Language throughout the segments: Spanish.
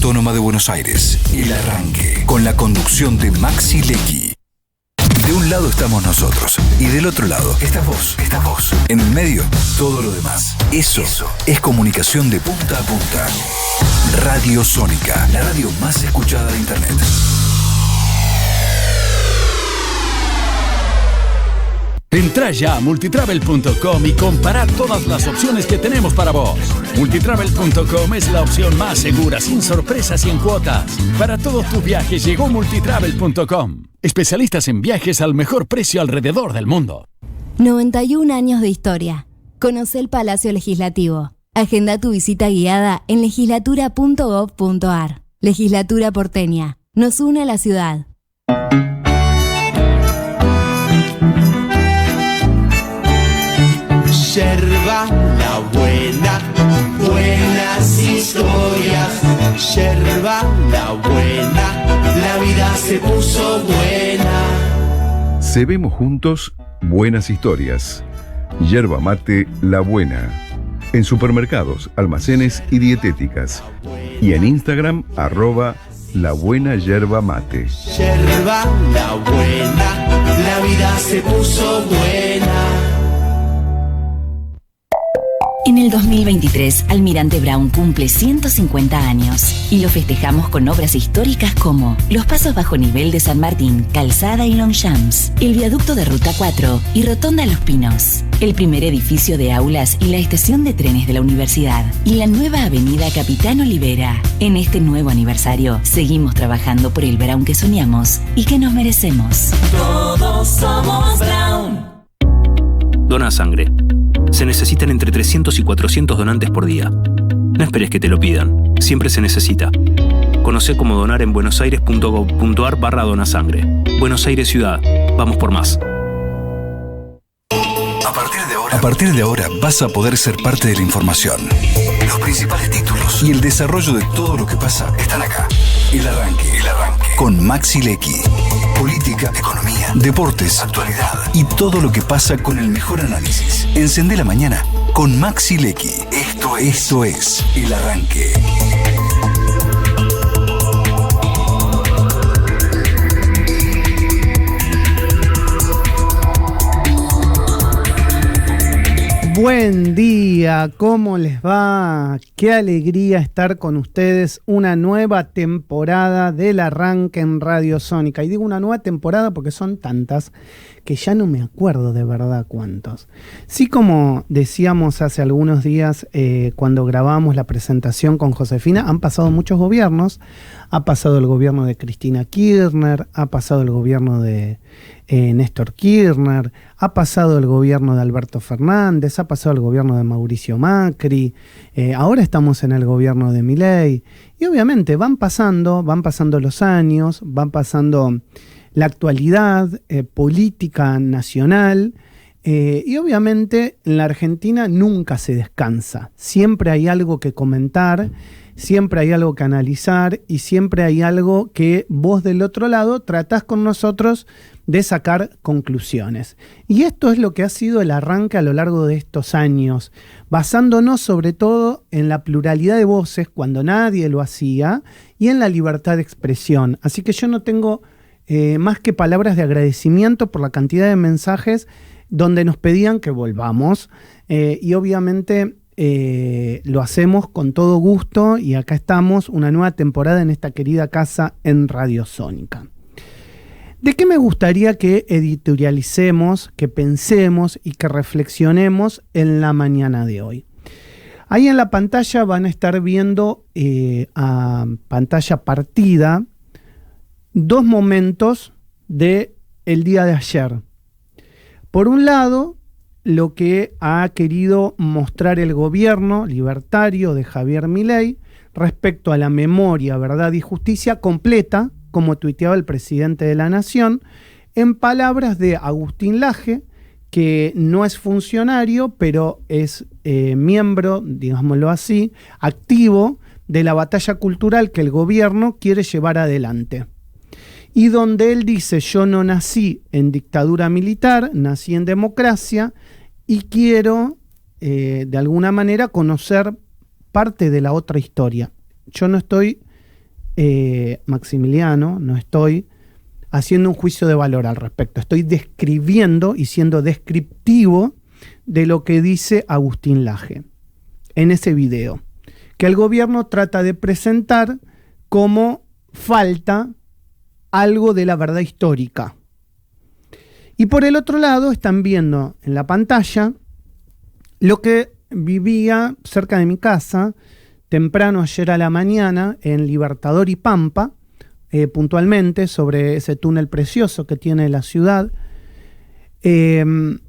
Autónoma de Buenos Aires. El Arranque, con la conducción de Maxi Lecky. De un lado estamos nosotros y del otro lado estás vos. En el medio, todo lo demás. Eso es comunicación de punta a punta. Radio Sónica, la radio más escuchada de Internet. Entrá ya a multitravel.com y compará todas las opciones que tenemos para vos. Multitravel.com es la opción más segura, sin sorpresas y en cuotas. Para todos tus viajes llegó Multitravel.com. Especialistas en viajes al mejor precio alrededor del mundo. 91 años de historia. Conoce el Palacio Legislativo. Agenda tu visita guiada en legislatura.gov.ar. Legislatura porteña. Nos une a la ciudad. Yerba la buena, buenas historias. Yerba la buena, la vida se puso buena. Cebemos juntos buenas historias. Yerba mate La Buena. En supermercados, almacenes y dietéticas. Y en Instagram, @labuenayerba-mate. Yerba la buena, la vida se puso buena. En el 2023, Almirante Brown cumple 150 años y lo festejamos con obras históricas como los pasos bajo nivel de San Martín, Calzada y Longchamps, el viaducto de Ruta 4 y Rotonda Los Pinos, el primer edificio de aulas y la estación de trenes de la universidad y la nueva avenida Capitán Olivera. En este nuevo aniversario, seguimos trabajando por el Brown que soñamos y que nos merecemos. Todos somos Brown. Dona sangre. Se necesitan entre 300 y 400 donantes por día. No esperes que te lo pidan. Siempre se necesita. Conocé cómo donar en buenosaires.gov.ar/donasangre. Buenos Aires Ciudad. Vamos por más. A partir de ahora vas a poder ser parte de la información. Los principales títulos y el desarrollo de todo lo que pasa están acá. El Arranque. Con Maxi Lecky. Política, economía, deportes, actualidad y todo lo que pasa con el mejor análisis. Encendé la mañana con Maxi Lecky. Esto es El Arranque. Buen día, ¿cómo les va? Qué alegría estar con ustedes. Una nueva temporada del Arranque en Radio Sónica. Y digo una nueva temporada porque son tantas que ya no me acuerdo de verdad cuántos. Sí, como decíamos hace algunos días cuando grabamos la presentación con Josefina, han pasado muchos gobiernos. Ha pasado el gobierno de Cristina Kirchner, ha pasado el gobierno de Néstor Kirchner, ha pasado el gobierno de Alberto Fernández, ha pasado el gobierno de Mauricio Macri, ahora estamos en el gobierno de Milei, y obviamente van pasando los años, van pasando la actualidad política nacional, y obviamente en la Argentina nunca se descansa, siempre hay algo que comentar, siempre hay algo que analizar y siempre hay algo que vos del otro lado tratás con nosotros de sacar conclusiones. Y esto es lo que ha sido el Arranque a lo largo de estos años, basándonos sobre todo en la pluralidad de voces cuando nadie lo hacía y en la libertad de expresión. Así que yo no tengo más que palabras de agradecimiento por la cantidad de mensajes donde nos pedían que volvamos y obviamente lo hacemos con todo gusto y acá estamos, una nueva temporada en esta querida casa en Radio Sónica. ¿De qué me gustaría que editorialicemos, que pensemos y que reflexionemos en la mañana de hoy? Ahí en la pantalla van a estar viendo a pantalla partida dos momentos del día de ayer. Por un lado, lo que ha querido mostrar el gobierno libertario de Javier Milei respecto a la memoria, verdad y justicia completa, como tuiteaba el presidente de la Nación, en palabras de Agustín Laje, que no es funcionario, pero es miembro, digámoslo así, activo de la batalla cultural que el gobierno quiere llevar adelante. Y donde él dice: yo no nací en dictadura militar, nací en democracia y quiero de alguna manera conocer parte de la otra historia. Yo no estoy Maximiliano, no estoy haciendo un juicio de valor al respecto. Estoy describiendo y siendo descriptivo de lo que dice Agustín Laje en ese video, que el gobierno trata de presentar como falta algo de la verdad histórica. Y por el otro lado están viendo en la pantalla lo que vivía cerca de mi casa temprano ayer a la mañana en Libertador y Pampa, puntualmente sobre ese túnel precioso que tiene la ciudad, de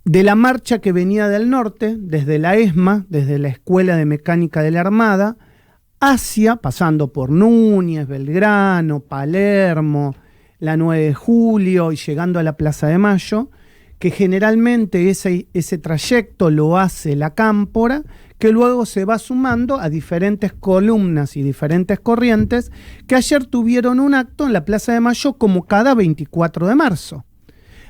la marcha que venía del norte, desde la ESMA, desde la Escuela de Mecánica de la Armada, pasando por Núñez, Belgrano, Palermo, la 9 de Julio y llegando a la Plaza de Mayo, que generalmente ese trayecto lo hace la Cámpora, que luego se va sumando a diferentes columnas y diferentes corrientes que ayer tuvieron un acto en la Plaza de Mayo como cada 24 de marzo.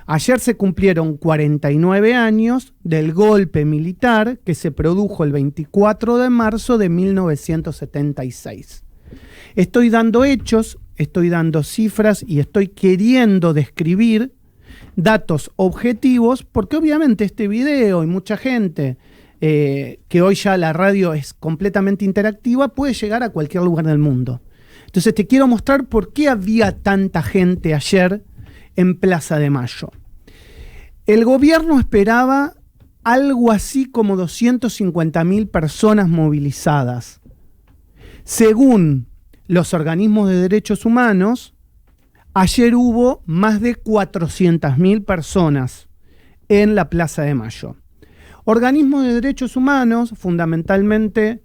Ayer se cumplieron 49 años del golpe militar que se produjo el 24 de marzo de 1976. Estoy dando hechos, estoy dando cifras y estoy queriendo describir datos objetivos, porque obviamente este video y mucha gente que hoy ya la radio es completamente interactiva puede llegar a cualquier lugar del mundo. Entonces te quiero mostrar por qué había tanta gente ayer en Plaza de Mayo. El gobierno esperaba algo así como 250.000 personas movilizadas. Según los organismos de derechos humanos, ayer hubo más de 400.000 personas en la Plaza de Mayo. Organismos de derechos humanos, fundamentalmente,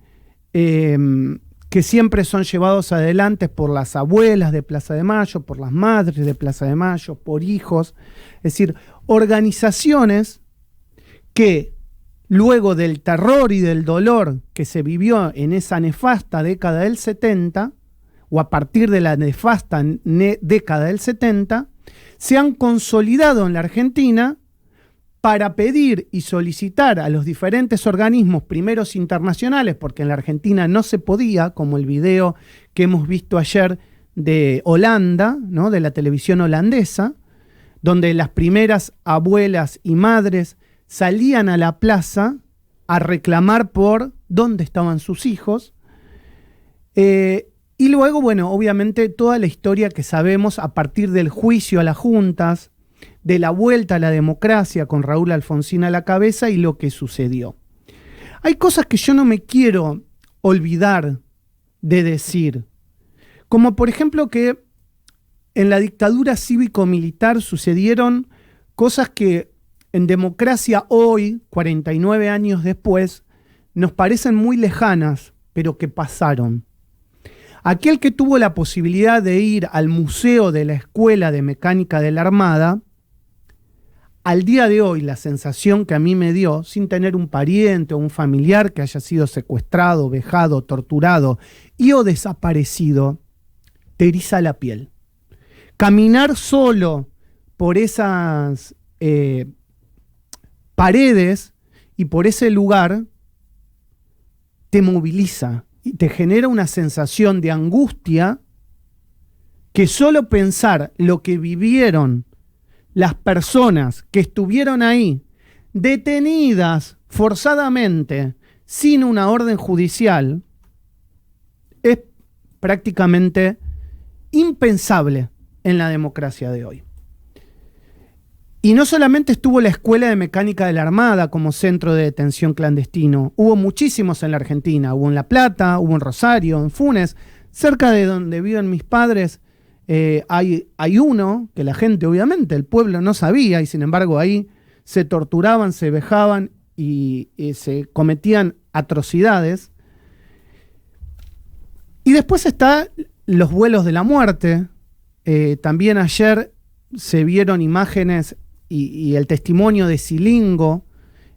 que siempre son llevados adelante por las abuelas de Plaza de Mayo, por las madres de Plaza de Mayo, por hijos, es decir, organizaciones que luego del terror y del dolor que se vivió en esa nefasta década del 70, o a partir de la nefasta década del 70, se han consolidado en la Argentina para pedir y solicitar a los diferentes organismos, primeros internacionales, porque en la Argentina no se podía, como el video que hemos visto ayer de Holanda, ¿no?, de la televisión holandesa, donde las primeras abuelas y madres salían a la plaza a reclamar por dónde estaban sus hijos. Y luego, bueno, obviamente toda la historia que sabemos a partir del juicio a las juntas, de la vuelta a la democracia con Raúl Alfonsín a la cabeza y lo que sucedió. Hay cosas que yo no me quiero olvidar de decir, como por ejemplo que en la dictadura cívico-militar sucedieron cosas que en democracia hoy, 49 años después, nos parecen muy lejanas, pero que pasaron. Aquel que tuvo la posibilidad de ir al museo de la Escuela de Mecánica de la Armada, al día de hoy la sensación que a mí me dio, sin tener un pariente o un familiar que haya sido secuestrado, vejado, torturado y o desaparecido, te eriza la piel. Caminar solo por esas paredes y por ese lugar te moviliza y te genera una sensación de angustia que solo pensar lo que vivieron las personas que estuvieron ahí, detenidas forzadamente, sin una orden judicial, es prácticamente impensable en la democracia de hoy. Y no solamente estuvo la Escuela de Mecánica de la Armada como centro de detención clandestino, hubo muchísimos en la Argentina, hubo en La Plata, hubo en Rosario, en Funes, cerca de donde viven mis padres. Hay uno que la gente, obviamente, el pueblo no sabía, y sin embargo ahí se torturaban, se vejaban y se cometían atrocidades. Y después está los vuelos de la muerte. También ayer se vieron imágenes y el testimonio de Silingo,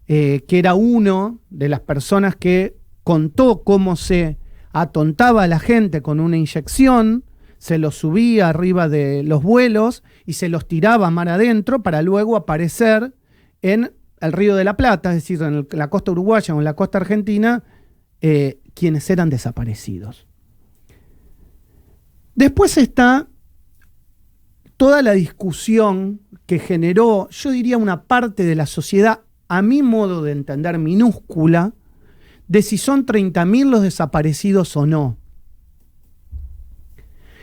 que era uno de las personas que contó cómo se atontaba a la gente con una inyección, se los subía arriba de los vuelos y se los tiraba mar adentro para luego aparecer en el Río de la Plata, es decir, en la costa uruguaya o en la costa argentina, quienes eran desaparecidos. Después está toda la discusión que generó, yo diría, una parte de la sociedad, a mi modo de entender, minúscula, de si son 30.000 los desaparecidos o no.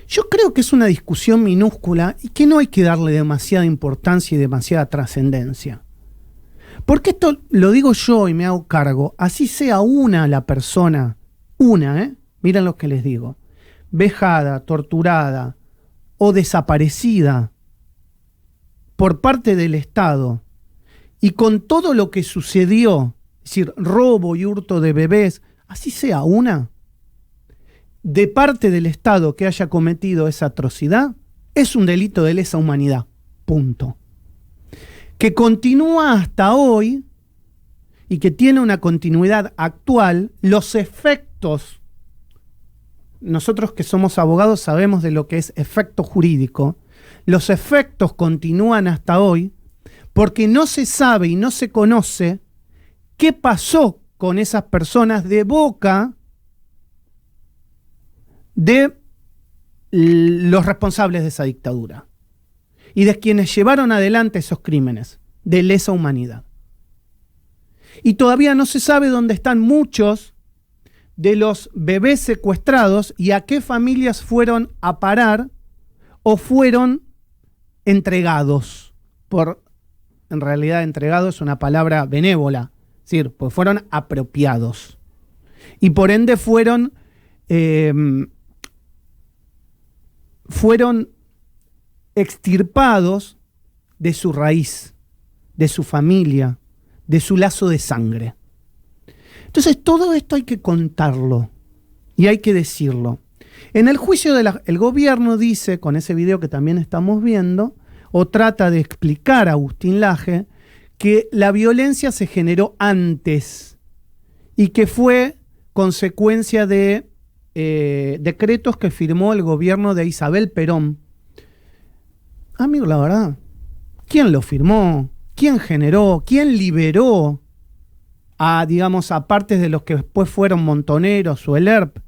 Yo creo que es una discusión minúscula y que no hay que darle demasiada importancia y demasiada trascendencia. Porque esto lo digo yo y me hago cargo, así sea una la persona, miren lo que les digo, vejada, torturada o desaparecida por parte del Estado, y con todo lo que sucedió, es decir, robo y hurto de bebés, así sea una, de parte del Estado que haya cometido esa atrocidad, es un delito de lesa humanidad. Punto. Que continúa hasta hoy y que tiene una continuidad actual, los efectos, nosotros que somos abogados sabemos de lo que es efecto jurídico, los efectos continúan hasta hoy porque no se sabe y no se conoce qué pasó con esas personas de boca de los responsables de esa dictadura y de quienes llevaron adelante esos crímenes de lesa humanidad. Y todavía no se sabe dónde están muchos de los bebés secuestrados y a qué familias fueron a parar o fueron entregados. En realidad entregado es una palabra benévola, es decir, pues fueron apropiados. Y por ende fueron extirpados de su raíz, de su familia, de su lazo de sangre. Entonces todo esto hay que contarlo y hay que decirlo. En el juicio el gobierno dice, con ese video que también estamos viendo, o trata de explicar a Agustín Laje, que la violencia se generó antes y que fue consecuencia de decretos que firmó el gobierno de Isabel Perón. Amigo, la verdad, ¿quién lo firmó? ¿Quién generó? ¿Quién liberó a partes de los que después fueron Montoneros o el ERP?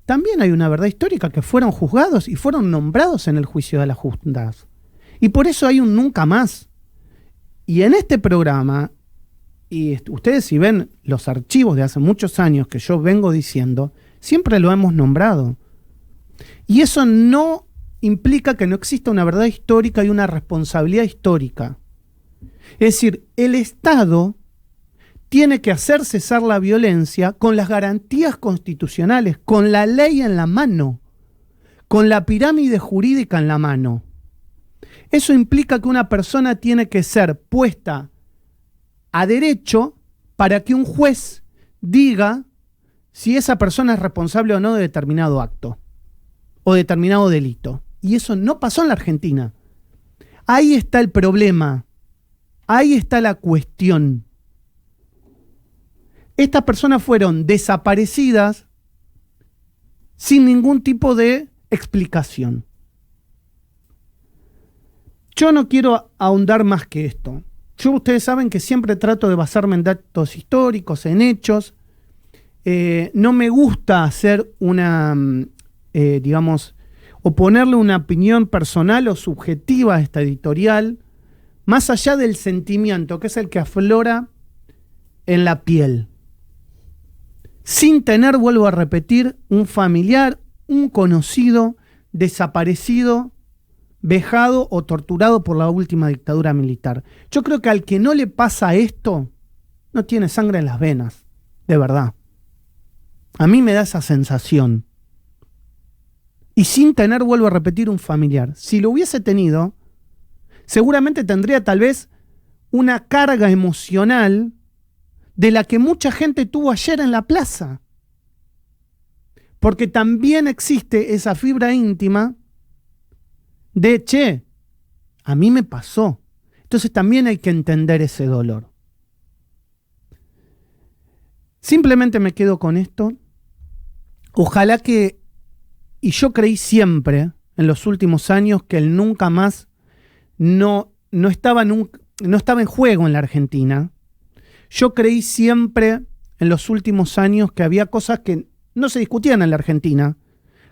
También hay una verdad histórica, que fueron juzgados y fueron nombrados en el juicio de las juntas. Y por eso hay un nunca más. Y en este programa, y ustedes si ven los archivos de hace muchos años que yo vengo diciendo, siempre lo hemos nombrado. Y eso no implica que no exista una verdad histórica y una responsabilidad histórica. Es decir, el Estado tiene que hacer cesar la violencia con las garantías constitucionales, con la ley en la mano, con la pirámide jurídica en la mano. Eso implica que una persona tiene que ser puesta a derecho para que un juez diga si esa persona es responsable o no de determinado acto o determinado delito. Y eso no pasó en la Argentina. Ahí está el problema. Ahí está la cuestión. Estas personas fueron desaparecidas sin ningún tipo de explicación. Yo no quiero ahondar más que esto. Ustedes saben que siempre trato de basarme en datos históricos, en hechos. No me gusta hacer o ponerle una opinión personal o subjetiva a esta editorial, más allá del sentimiento, que es el que aflora en la piel. Sin tener, vuelvo a repetir, un familiar, un conocido, desaparecido, vejado o torturado por la última dictadura militar. Yo creo que al que no le pasa esto, no tiene sangre en las venas, de verdad. A mí me da esa sensación. Y sin tener, vuelvo a repetir, un familiar. Si lo hubiese tenido, seguramente tendría tal vez una carga emocional de la que mucha gente tuvo ayer en la plaza. Porque también existe esa fibra íntima de, che, a mí me pasó. Entonces también hay que entender ese dolor. Simplemente me quedo con esto. Ojalá que, y yo creí siempre en los últimos años que el nunca más no estaba en juego en la Argentina. Yo creí siempre en los últimos años que había cosas que no se discutían en la Argentina,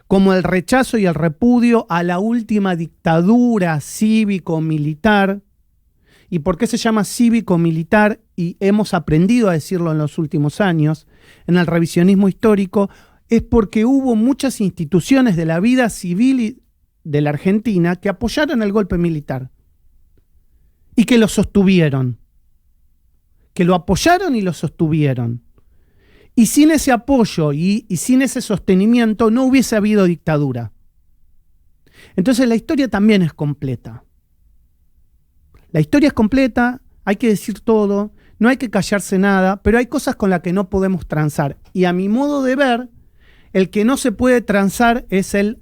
como el rechazo y el repudio a la última dictadura cívico-militar. ¿Y por qué se llama cívico-militar? Y hemos aprendido a decirlo en los últimos años, en el revisionismo histórico, es porque hubo muchas instituciones de la vida civil de la Argentina que apoyaron el golpe militar y que lo sostuvieron, que lo apoyaron y lo sostuvieron. Y sin ese apoyo y sin ese sostenimiento no hubiese habido dictadura. Entonces la historia también es completa. La historia es completa, hay que decir todo, no hay que callarse nada, pero hay cosas con las que no podemos transar. Y a mi modo de ver, el que no se puede transar es el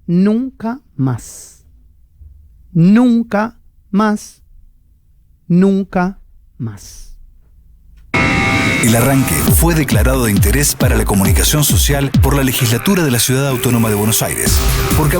nunca más. Nunca más. Nunca más. El arranque fue declarado de interés para la comunicación social por la Legislatura de la Ciudad Autónoma de Buenos Aires, porque